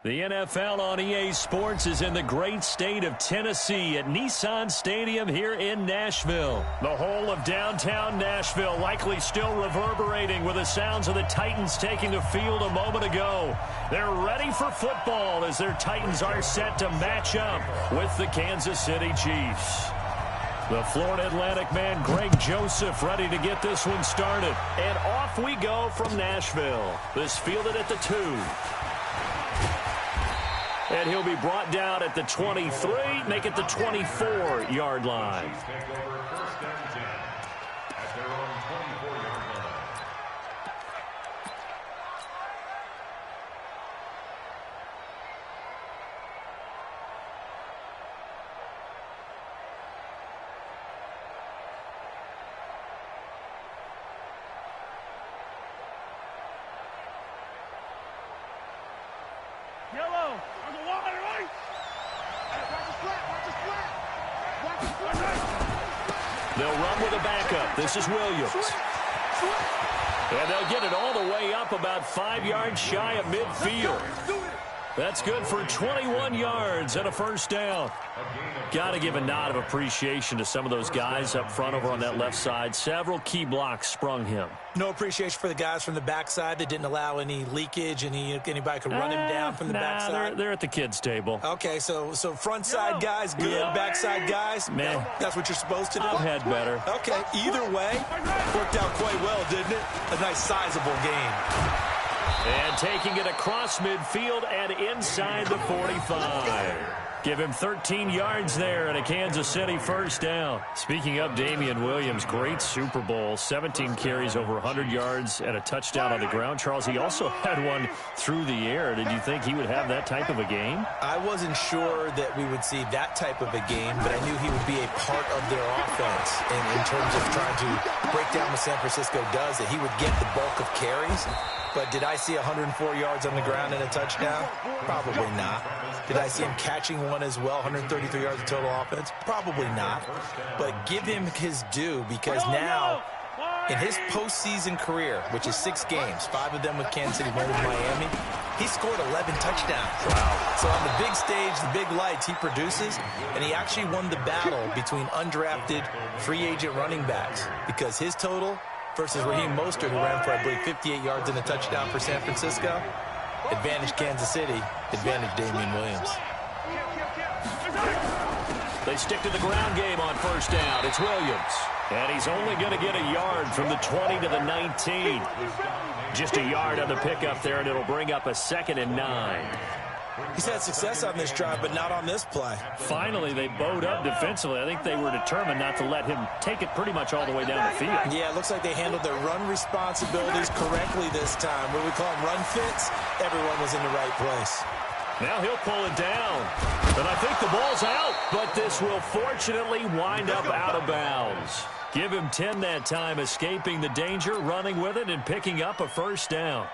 The NFL on EA Sports is in the great state of Tennessee at Nissan Stadium here in Nashville. The whole of downtown Nashville likely still reverberating with the sounds of the Titans taking the field a moment ago. They're ready for football as their Titans are set to match up with the Kansas City Chiefs. The Florida Atlantic man Greg Joseph ready to get this one started. And off we go from Nashville. This fielded at the 2. And he'll be brought down at the 23, make it the 24-yard line. Yellow. They'll run with a backup. This is Williams. And they'll get it all the way up about 5 yards shy of midfield. That's good for 21 yards and a first down. Got to give a nod of appreciation to some of those guys up front over on that left side. Several key blocks sprung him. No appreciation for the guys from the backside that didn't allow any leakage. Anybody could run him down from the backside. They're at the kids' table. Okay, so front side guys good, backside guys, man, that's what you're supposed to do. I've had better. Okay, either way, worked out quite well, didn't it? A nice sizable game. And taking it across midfield and inside the 45. Give him 13 yards there and a Kansas City first down. Speaking of Damian Williams, great Super Bowl. 17 carries, over 100 yards, and a touchdown on the ground. Charles, he also had one through the air. Did you think he would have that type of a game? I wasn't sure that we would see that type of a game, but I knew he would be a part of their offense in terms of trying to break down what San Francisco does, that he would get the bulk of carries. But did I see 104 yards on the ground and a touchdown? Probably not. Did I see him catching one as well, 133 yards of total offense? Probably not. But give him his due, because now, in his postseason career, which is 6 games, 5 of them with Kansas City, 1 with Miami, he scored 11 touchdowns. Wow. So on the big stage, the big lights, he produces, and he actually won the battle between undrafted free agent running backs, because his total versus Raheem Mostert, who ran for, I believe, 58 yards and a touchdown for San Francisco. Advantage Kansas City, advantage Damian Williams. They stick to the ground game on first down. It's Williams. And he's only going to get a yard from the 20 to the 19. Just a yard on the pickup there, and it'll bring up a 2nd and 9. He's had success on this drive, but not on this play. Finally, they bowed up defensively. I think they were determined not to let him take it pretty much all the way down the field. Yeah, it looks like they handled their run responsibilities correctly this time. What do we call them, run fits? Everyone was in the right place. Now he'll pull it down. And I think the ball's out, but this will fortunately wind up out of bounds. Give him 10 that time, escaping the danger, running with it, and picking up a first down.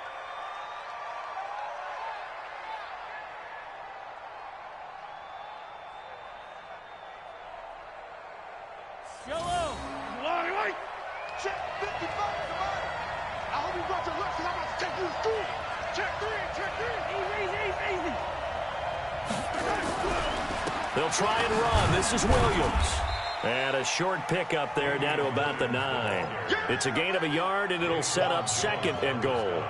Yellow. Right. Check 55. I hope you brought your left, because I'm about to take you to school. Check 3. Easy. They'll try and run. This is Williams. And a short pickup there down to about the 9. It's a gain of a yard, and it'll set up 2nd and goal.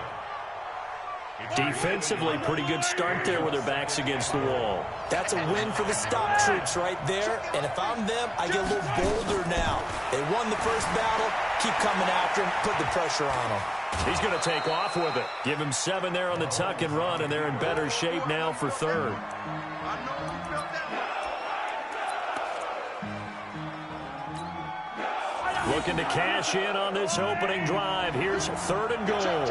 Defensively, pretty good start there with their backs against the wall. That's a win for the stop troops right there. And if I'm them, I get a little bolder now. They won the first battle. Keep coming after him. Put the pressure on him. He's going to take off with it. Give him 7 there on the tuck and run, and they're in better shape now for 3rd. Looking to cash in on this opening drive. Here's 3rd and goal.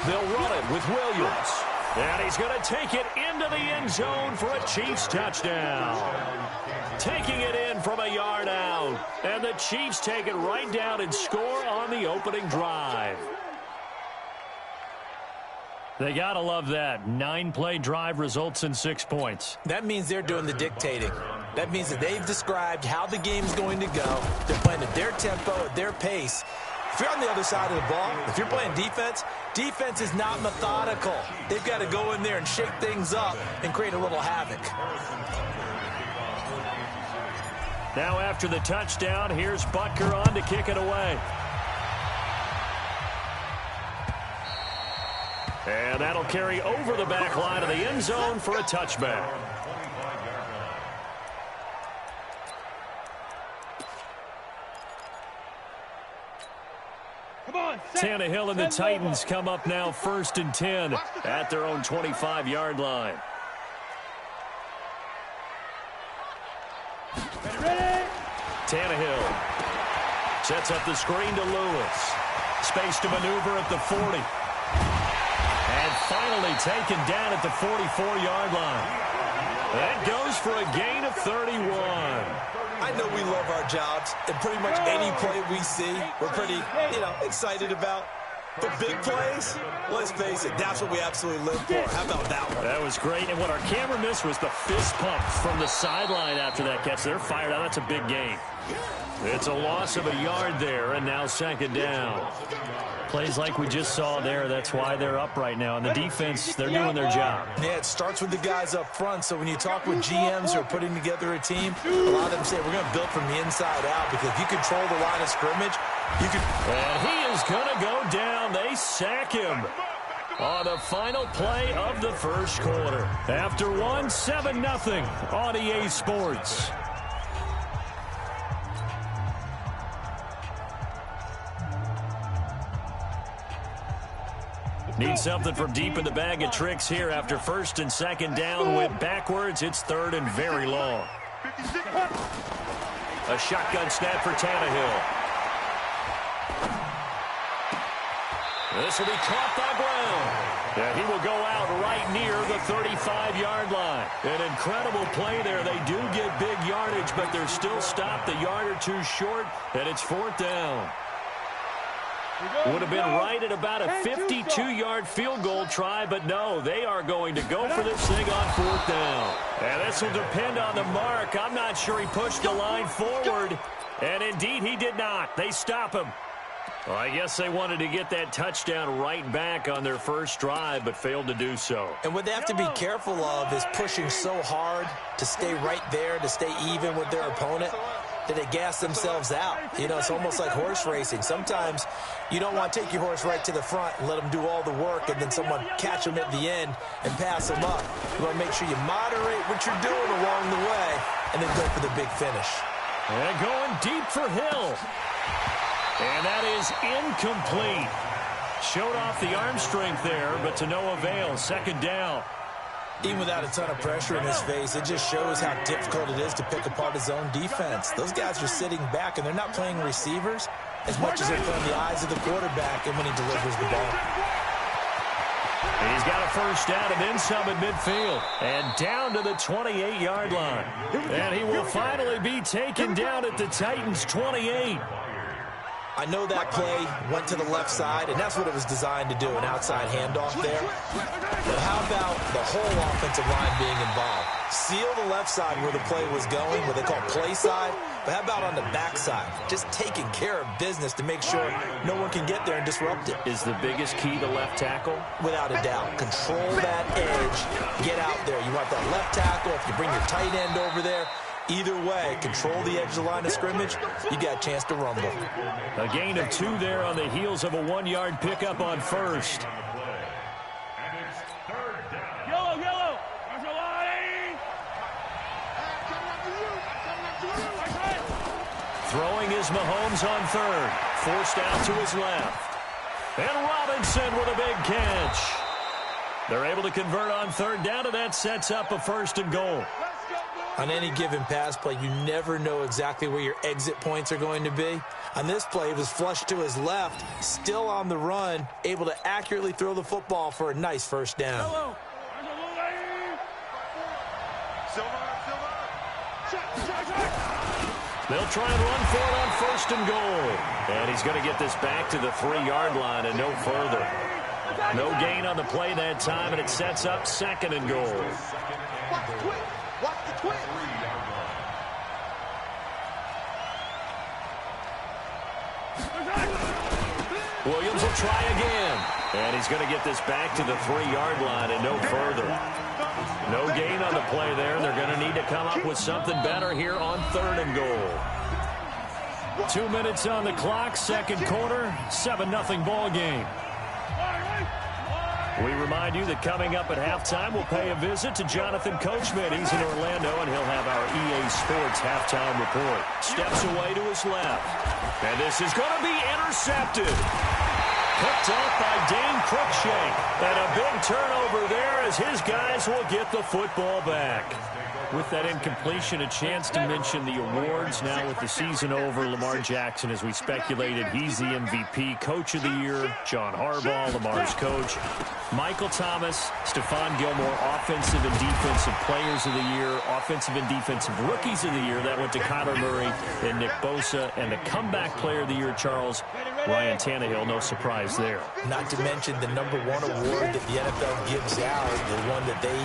They'll run it with Williams. And he's going to take it into the end zone for a Chiefs touchdown. Taking it in from a yard out. And the Chiefs take it right down and score on the opening drive. They got to love that. 9-play drive results in 6 points. That means they're doing the dictating. That means that they've described how the game's going to go. They're playing at their tempo, at their pace. If you're on the other side of the ball, if you're playing defense, defense is not methodical. They've got to go in there and shake things up and create a little havoc. Now after the touchdown, here's Butker on to kick it away. And that'll carry over the back line of the end zone for a touchback. Tannehill and the Titans come up now 1st and 10 at their own 25-yard line. Tannehill sets up the screen to Lewis. Space to maneuver at the 40. And finally taken down at the 44-yard line. That goes for a gain of 31. I know we love our jobs, and pretty much any play we see, we're pretty, excited about. But big plays, let's face it, that's what we absolutely live for. How about that one? That was great, and what our camera missed was the fist pump from the sideline after that catch. They're fired out. That's a big gain. It's a loss of a yard there, and now 2nd down. Plays like we just saw there, that's why they're up right now. And the defense, they're doing their job. Yeah, it starts with the guys up front. So when you talk with GMs who are putting together a team, a lot of them say we're going to build from the inside out, because if you control the line of scrimmage, you can... And he is going to go down. They sack him on the final play of the first quarter. After 7-0 on EA Sports. Need something from deep in the bag of tricks here after 1st and 2nd down. Went backwards. It's 3rd and very long. A shotgun snap for Tannehill. This will be caught by Brown. And he will go out right near the 35-yard line. An incredible play there. They do get big yardage, but they're still stopped a yard or two short, and it's 4th down. Would have been right at about a 52-yard field goal try, but no, they are going to go for this thing on 4th down. And this will depend on the mark. I'm not sure he pushed the line forward, and indeed he did not. They stop him. Well, I guess they wanted to get that touchdown right back on their first drive, but failed to do so. And what they have to be careful of is pushing so hard to stay right there, to stay even with their opponent, that they gas themselves out. It's almost like horse racing. Sometimes you don't want to take your horse right to the front and let them do all the work, and then someone catch them at the end and pass them up. You want to make sure you moderate what you're doing along the way and then go for the big finish. And going deep for Hill. And that is incomplete. Showed off the arm strength there, but to no avail. 2nd down. Even without a ton of pressure in his face, it just shows how difficult it is to pick apart his own defense. Those guys are sitting back, and they're not playing receivers as much as they're playing the eyes of the quarterback and when he delivers the ball. And he's got a 1st down and then some at midfield. And down to the 28-yard line. And he will finally be taken down at the Titans' 28. I know that play went to the left side, and that's what it was designed to do, an outside handoff there. But how about the whole offensive line being involved? Seal the left side where the play was going, what they call play side, but how about on the back side? Just taking care of business to make sure no one can get there and disrupt it. Is the biggest key the left tackle? Without a doubt. Control that edge. Get out there. You want that left tackle. If you bring your tight end over there, either way, control the edge of the line of scrimmage, you got a chance to rumble. A gain of 2 there on the heels of a 1-yard pickup on 1st. Yellow. Throwing is Mahomes on 3rd. Forced out to his left. And Robinson with a big catch. They're able to convert on 3rd down, and that sets up a 1st and goal. On any given pass play, you never know exactly where your exit points are going to be. On this play, it was flushed to his left, still on the run, able to accurately throw the football for a nice 1st down. They'll try and run for it on 1st and goal. And he's going to get this back to the 3-yard line and no further. No gain on the play that time, and it sets up 2nd and goal. Watch the twin. Watch the twin. Williams will try again. And he's going to get this back to the 3-yard line and no further. No gain on the play there, and they're going to need to come up with something better here on 3rd and goal. 2 minutes on the clock, 2nd quarter, 7-0 ball game. We remind you that coming up at halftime, we'll pay a visit to Jonathan Coachman. He's in Orlando, and he'll have our EA Sports halftime report. Steps away to his left. And this is going to be intercepted. Picked off by Dane Cruikshank. And a big turnover there as his guys will get the football back. With that incompletion, a chance to mention the awards. Now with the season over, Lamar Jackson, as we speculated, he's the MVP, Coach of the Year. John Harbaugh, Lamar's coach. Michael Thomas, Stephon Gilmore, Offensive and Defensive Players of the Year. Offensive and Defensive Rookies of the Year. That went to Kyler Murray and Nick Bosa. And the Comeback Player of the Year, Charles, Ryan Tannehill. No surprise there. Not to mention the #1 award that the NFL gives out, the one that they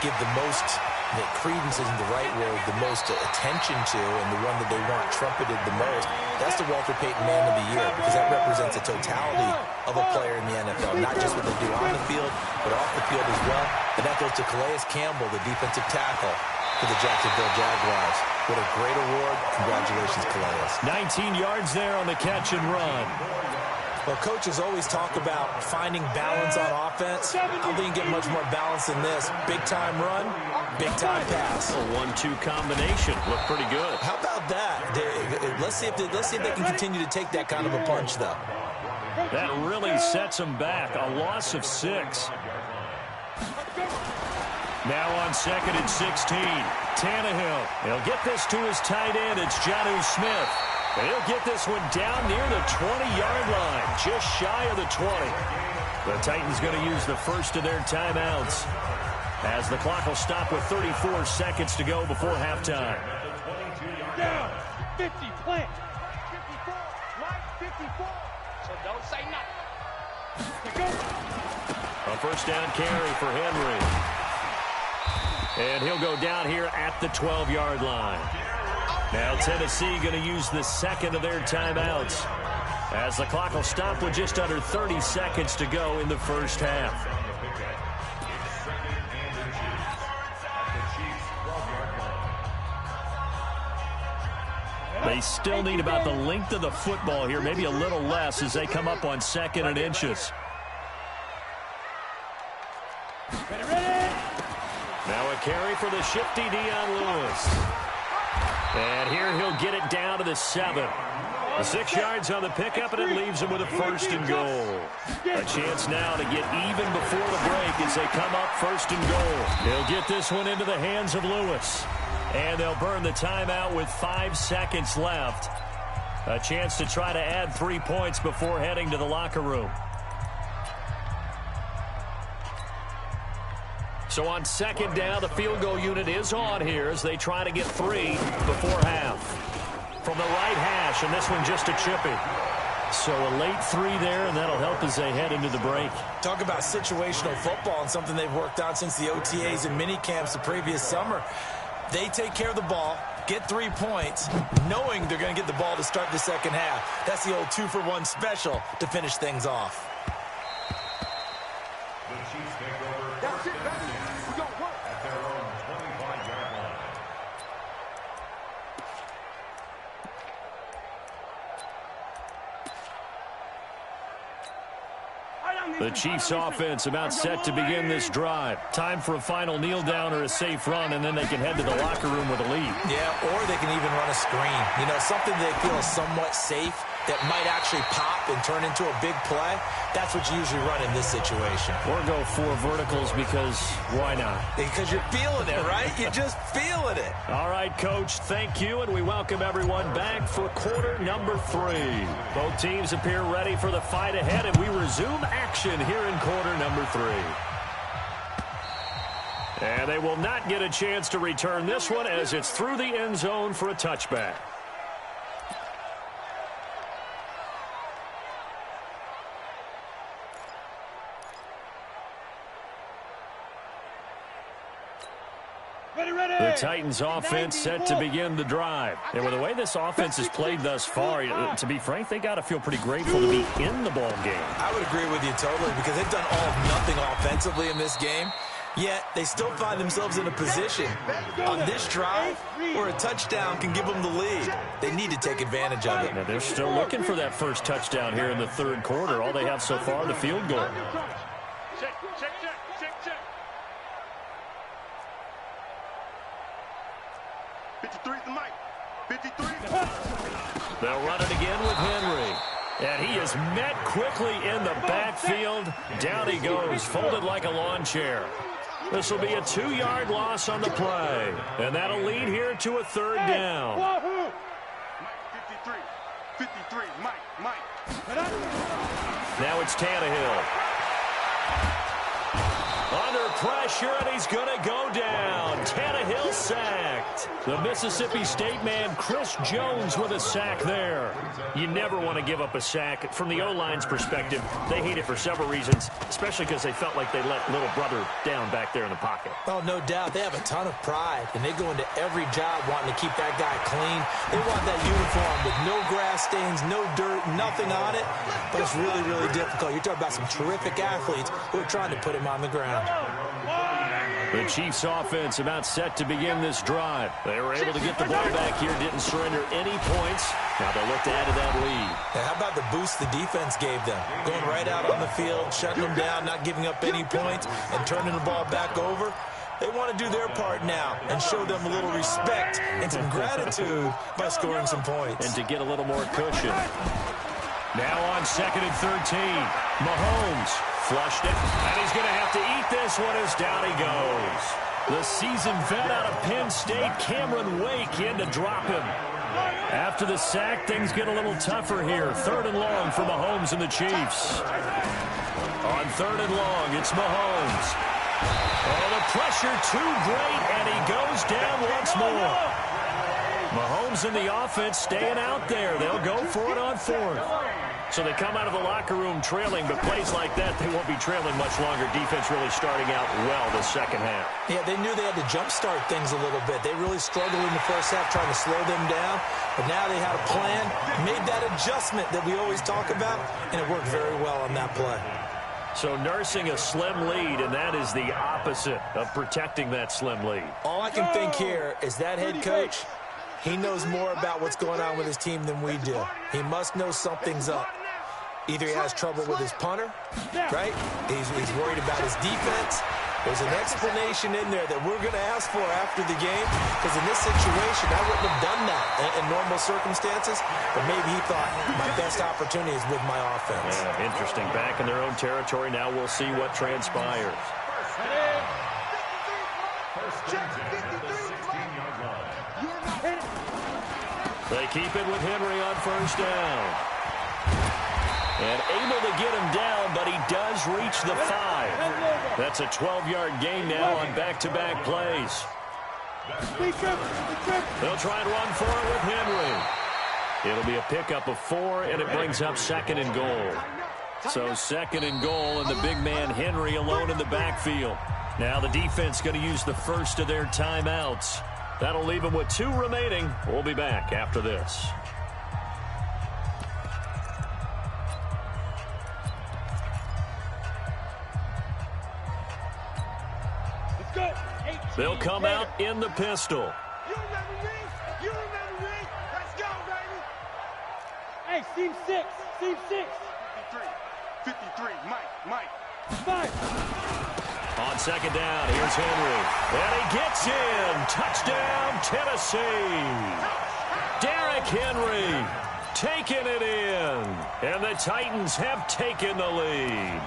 give the most, that credence isn't the right word, the most attention to, and the one that they want trumpeted the most, that's the Walter Payton Man of the Year, because that represents the totality of a player in the NFL, not just what they do on the field, but off the field as well. And that goes to Calais Campbell, the defensive tackle for the Jacksonville Jaguars. What a great award. Congratulations, Calais. 19 yards there on the catch and run. Well, coaches always talk about finding balance on offense. I don't think you get much more balance than this. Big-time run, big-time pass. A 1-2 combination. Looked pretty good. How about that? Let's see if they can continue to take that kind of a punch, though. That really sets them back. A loss of 6. Now on 2nd and 16. Tannehill. He'll get this to his tight end. It's Jonnu Smith. And he'll get this one down near the 20-yard line, just shy of the 20. The Titans going to use the first of their timeouts as the clock will stop with 34 seconds to go before halftime. Down. 50, plant. 54, Mike, 54. So don't say nothing. A first down carry for Henry. And he'll go down here at the 12-yard line. Now Tennessee going to use the second of their timeouts as the clock will stop with just under 30 seconds to go in the first half. They still need about the length of the football here, maybe a little less as they come up on 2nd and inches. Now a carry for the shifty Dion Lewis. And here he'll get it down to the 7. 6 yards on the pickup, and it leaves him with a 1st and goal. A chance now to get even before the break as they come up 1st and goal. He'll get this one into the hands of Lewis. And they'll burn the timeout with 5 seconds left. A chance to try to add 3 points before heading to the locker room. So on 2nd down, the field goal unit is on here as they try to get 3 before half. From the right hash, and this one just a chippy. So a late 3 there, and that'll help as they head into the break. Talk about situational football and something they've worked on since the OTAs and mini camps the previous summer. They take care of the ball, get 3 points, knowing they're going to get the ball to start the second half. That's the old 2-for-1 special to finish things off. That's it, baby. We gon' work. At their own 25-yard line. The Chiefs offense about set to begin this drive. Time for a final kneel down or a safe run, and then they can head to the locker room with a lead. Yeah, or they can even run a screen. You know, something they feel is somewhat safe that might actually pop and turn into a big play. That's what you usually run in this situation. Or go 4 verticals because why not? Because you're feeling it, right? You're just feeling it. All right, Coach, thank you, and we welcome everyone back for quarter number 3. Both teams appear ready for the fight ahead, and we resume action here in quarter number 3. And they will not get a chance to return this one as it's through the end zone for a touchback. The Titans offense set to begin the drive. And with the way this offense has played thus far, to be frank, they got to feel pretty grateful to be in the ball game. I would agree with you totally because they've done all of nothing offensively in this game. Yet they still find themselves in a position on this drive where a touchdown can give them the lead. They need to take advantage of it. Now they're still looking for that first touchdown here in the third quarter. All they have so far, the field goal. Check. 53 is the mic. 53. They'll run it again with Henry. And he is met quickly in the backfield. Down he goes, folded like a lawn chair. This will be a 2-yard loss on the play. And that'll lead here to a third down. Mike, 53, Mike. Now it's Tannehill. Under pressure, and he's going to go down. Tannehill sacked. The Mississippi State man, Chris Jones, with a sack there. You never want to give up a sack. From the O-line's perspective, they hate it for several reasons, especially because they felt like they let little brother down back there in the pocket. Oh, no doubt. They have a ton of pride, and they go into every job wanting to keep that guy clean. They want that uniform with no grass stains, no dirt, nothing on it. But it's really, really difficult. You're talking about some terrific athletes who are trying to put him on the ground. The Chiefs offense about set to begin this drive. They were able to get the ball back here, didn't surrender any points. Now they'll look to add to that lead. Now, how about the boost the defense gave them? Going right out on the field, shutting them down, not giving up any points, and turning the ball back over. They want to do their part now and show them a little respect and some gratitude by scoring some points. And to get a little more cushion. Now on 2nd and 13, Mahomes flushed it, and he's going to have to eat this one as down he goes. The seasoned vet out of Penn State, Cameron Wake, in to drop him. After the sack, things get a little tougher here. 3rd and long for Mahomes and the Chiefs. On 3rd and long, it's Mahomes. Oh, the pressure too great, and he goes down once more. Mahomes and the offense staying out there. They'll go for it on 4th. So they come out of the locker room trailing, but plays like that, they won't be trailing much longer. Defense really starting out well this second half. Yeah, they knew they had to jumpstart things a little bit. They really struggled in the first half trying to slow them down, but now they had a plan, made that adjustment that we always talk about, and it worked very well on that play. So nursing a slim lead, and that is the opposite of protecting that slim lead. All I can think here is that head coach, he knows more about what's going on with his team than we do. He must know something's up. Either he has trouble with his punter, right? He's worried about his defense. There's an explanation in there that we're going to ask for after the game, because in this situation, I wouldn't have done that in normal circumstances, but maybe he thought my best opportunity is with my offense. Yeah, interesting. Back in their own territory. Now we'll see what transpires. They keep it with Henry on 1st down. And able to get him down, but he does reach the 5. That's a 12-yard gain now on back-to-back plays. They'll try and run for it with Henry. It'll be a pickup of 4, and it brings up 2nd and goal. So 2nd and goal, and the big man Henry alone in the backfield. Now the defense going to use the first of their timeouts. That'll leave them with 2 remaining. We'll be back after this. They'll come out in the pistol. You remember me? You remember me? Let's go, baby. Hey, seam 6. 53, Mike. 5. On 2nd down, here's Henry. And he gets in. Touchdown, Tennessee. Derrick Henry taking it in. And the Titans have taken the lead.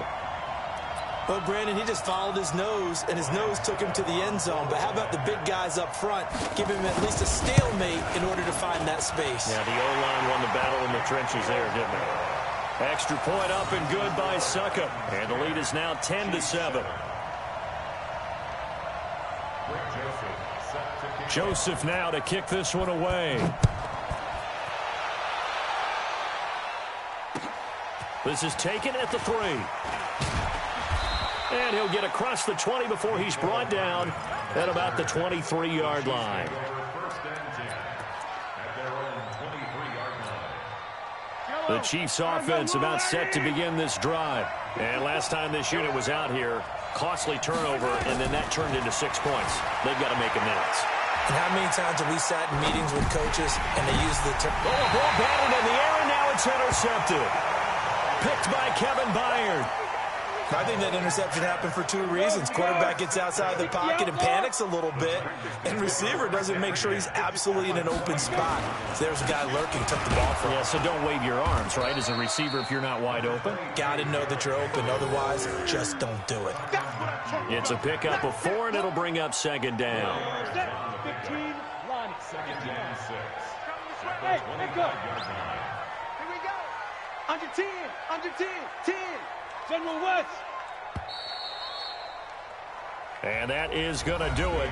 Well, Brandon, he just followed his nose, and his nose took him to the end zone. But how about the big guys up front? Give him at least a stalemate in order to find that space. Yeah, the O-line won the battle in the trenches there, didn't it? Extra point up and good by Suckup. And the lead is now 10-7. Joseph now to kick this one away. This is taken at the 3. And he'll get across the 20 before he's brought down at about the 23-yard line. The Chiefs offense about set to begin this drive. And last time this unit was out here, costly turnover, and then that turned into 6 points. They've got to make amends. And how many times have we sat in meetings with coaches and they use the term? Oh, a ball batted in the air, and now it's intercepted. Picked by Kevin Byard. I think that interception happened for 2 reasons. Quarterback gets outside the pocket and panics a little bit, and receiver doesn't make sure he's absolutely in an open spot. So there's a guy lurking, took the ball from him. Yeah, so don't wave your arms, right, as a receiver if you're not wide open. Got to know that you're open. Otherwise, just don't do it. It's a pickup of 4, and it'll bring up second down. 15, line it. Second down, 6. Hey, pick up. Here we go. Under 10, under 10, 10. General West. And that is going to do it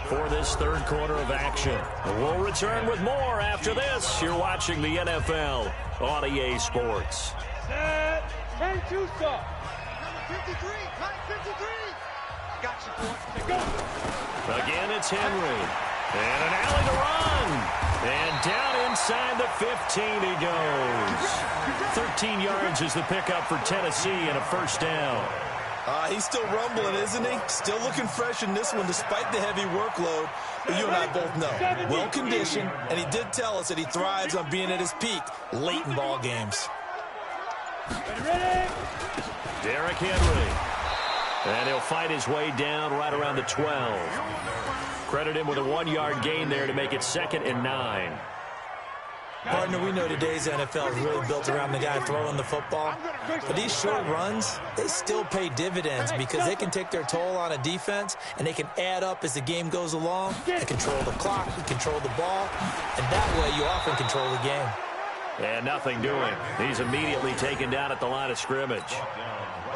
for this third quarter of action. We'll return with more after this. You're watching the NFL on EA Sports. Set. 10 2 stop. Number 53, line 53. Got you, boy. Pick up. Again, it's Henry. And an alley to run. And down inside the 15 he goes. 13 yards is the pickup for Tennessee and a first down. He's still rumbling, isn't he? Still looking fresh in this one despite the heavy workload. But you and I both know, well-conditioned, and he did tell us that he thrives on being at his peak late in ball games. Ready? Derrick Henry. And he'll fight his way down right around the 12. Credit him with a 1-yard gain there to make it 2nd and 9. Partner, we know today's NFL is really built around the guy throwing the football. But these short runs, they still pay dividends because they can take their toll on a defense, and they can add up as the game goes along. They control the clock, they control the ball, and that way you often control the game. And nothing doing. He's immediately taken down at the line of scrimmage.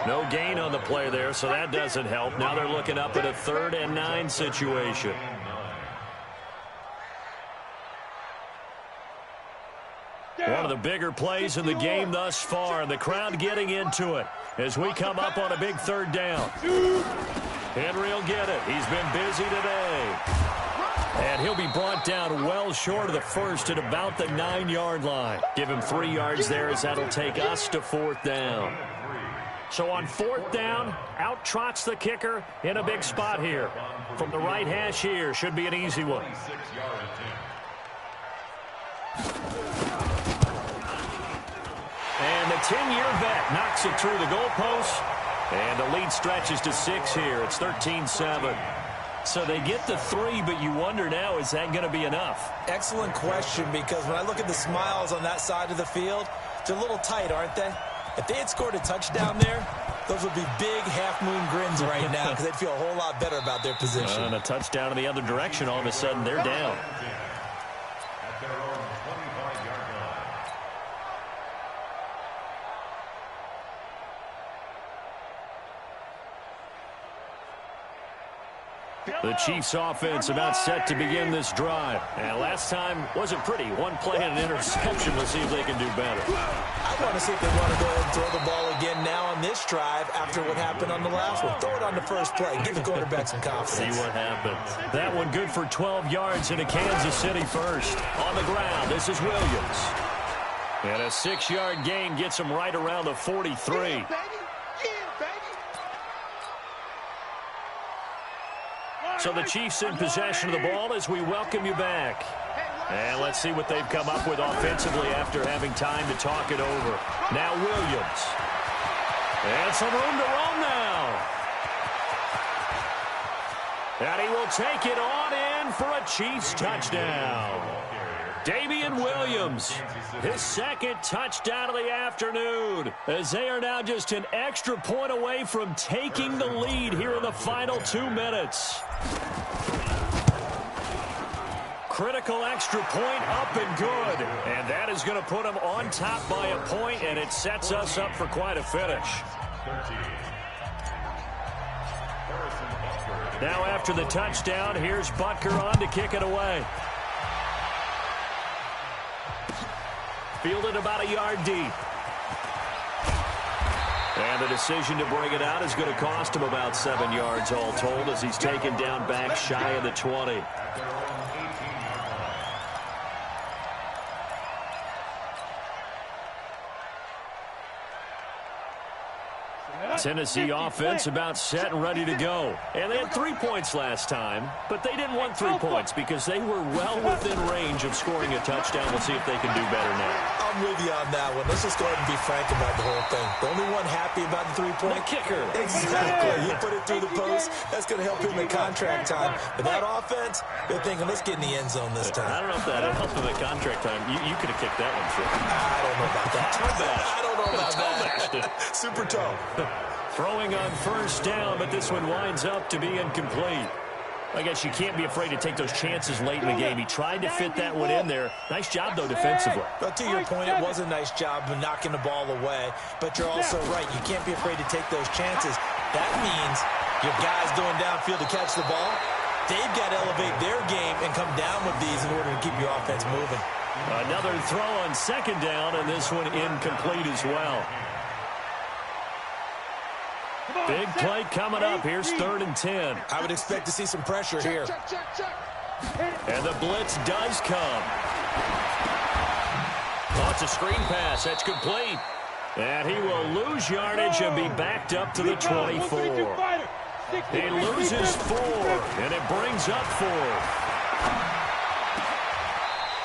No gain on the play there, so that doesn't help. Now they're looking up at a 3rd and 9 situation. One of the bigger plays in the game thus far, and the crowd getting into it as we come up on a big 3rd down. Henry will get it. He's been busy today. And he'll be brought down well short of the first at about the 9-yard line. Give him 3 yards there as that'll take us to 4th down. So on 4th down, out trots the kicker in a big spot here. From the right hash here, should be an easy one. And the 10-year vet knocks it through the goalpost. And the lead stretches to 6 here. It's 13-7. So they get the 3, but you wonder now, is that going to be enough? Excellent question, because when I look at the smiles on that side of the field, they're a little tight, aren't they? If they had scored a touchdown there, those would be big half-moon grins right now because they'd feel a whole lot better about their position. And a touchdown in the other direction, all of a sudden they're down. The Chiefs offense about set to begin this drive. And last time wasn't pretty. One play and an interception. We'll see if they can do better. I want to see if they want to go ahead and throw the ball again now on this drive after what happened on the last one. Throw it on the first play. Give the quarterback some confidence. See what happens. That one good for 12 yards into Kansas City first. On the ground, this is Williams. And a 6-yard gain gets him right around the 43. So the Chiefs in possession of the ball as we welcome you back. And let's see what they've come up with offensively after having time to talk it over. Now Williams. And some room to roam now. And he will take it on in for a Chiefs touchdown. Damian Williams, his 2nd touchdown of the afternoon, as they are now just an extra point away from taking the lead here in the final 2 minutes. Critical extra point up and good. And that is going to put them on top by a point, and it sets us up for quite a finish. Now after the touchdown, here's Butker on to kick it away. Fielded about a yard deep. And the decision to bring it out is going to cost him about 7 yards all told as he's taken down back shy of the 20. Tennessee offense about set and ready to go. And they had 3 points last time, but they didn't want 3 points because they were well within range of scoring a touchdown. We'll see if they can do better now. I'm with you on that one. Let's just go ahead and be frank about the whole thing. The only one happy about the 3-point kicker. Exactly. He put it through the post. That's going to help him in contract time. But that offense, they're thinking, let's get in the end zone this time. I don't know if that helped him at contract time. You could have kicked that one through. I don't know about that. I don't know about that. Super toe. Throwing on first down, but this one winds up to be incomplete. I guess you can't be afraid to take those chances late in the game. He tried to fit that one in there. Nice job, though, defensively. But to your point, it was a nice job of knocking the ball away. But you're also right. You can't be afraid to take those chances. That means your guys going downfield to catch the ball, they've got to elevate their game and come down with these in order to keep your offense moving. Another throw on second down, and this one incomplete as well. Big play coming up. Here's 3rd and 10. I would expect to see some pressure here. And the blitz does come. Oh, it's a screen pass. That's complete. And he will lose yardage and be backed up to the 24. He loses 4, and it brings up 4.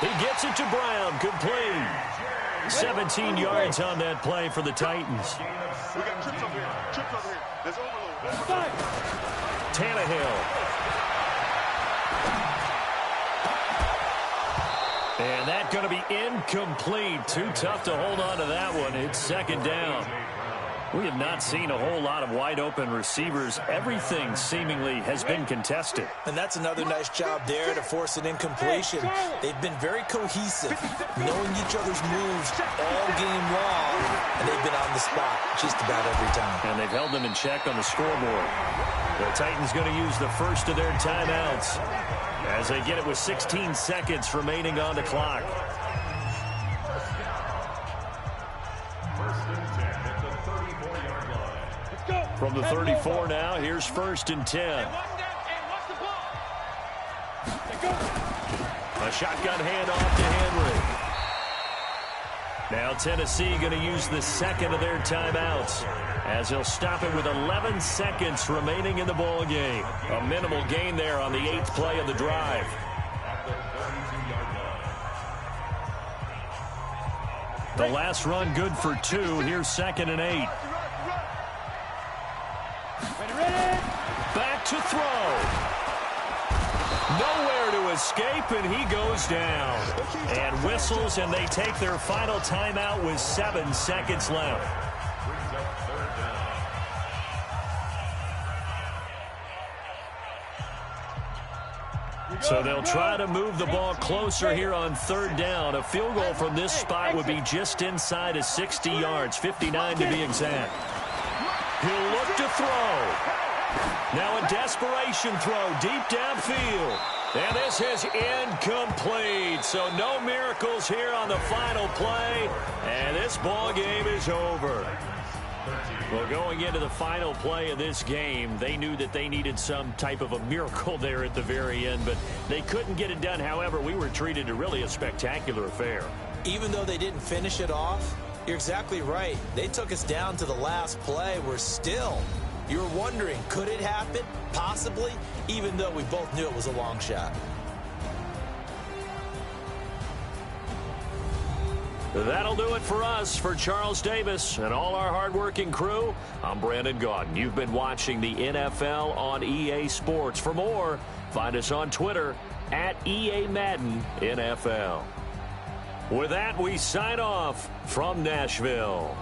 He gets it to Brown. Complete. 17 yards on that play for the Titans. We got trips over here. Trips over here. There's overload. Tannehill. And that's going to be incomplete. Too tough to hold on to that one. It's second down. We have not seen a whole lot of wide-open receivers. Everything seemingly has been contested. And that's another nice job there to force an incompletion. They've been very cohesive, knowing each other's moves all game long, and they've been on the spot just about every time. And they've held them in check on the scoreboard. The Titans going to use the first of their timeouts as they get it with 16 seconds remaining on the clock. From the 34 now, here's 1st and 10. A shotgun handoff to Henry. Now Tennessee going to use the second of their timeouts as he'll stop it with 11 seconds remaining in the ball game. A minimal gain there on the 8th play of the drive. The last run good for 2. Here's 2nd and 8. Back to throw. Nowhere to escape, and he goes down. And whistles, and they take their final timeout with 7 seconds left. So they'll try to move the ball closer here on 3rd down. A field goal from this spot would be just inside of 60 yards, 59 to be exact. He'll look to throw. Now a desperation throw deep downfield. And this is incomplete. So no miracles here on the final play. And this ball game is over. Well, going into the final play of this game, they knew that they needed some type of a miracle there at the very end, but they couldn't get it done. However, we were treated to really a spectacular affair. Even though they didn't finish it off, you're exactly right. They took us down to the last play. We're still, you're wondering, could it happen? Possibly, even though we both knew it was a long shot. That'll do it for us. For Charles Davis and all our hardworking crew, I'm Brandon Gaudin. You've been watching the NFL on EA Sports. For more, find us on Twitter at EA Madden NFL. With that, we sign off from Nashville.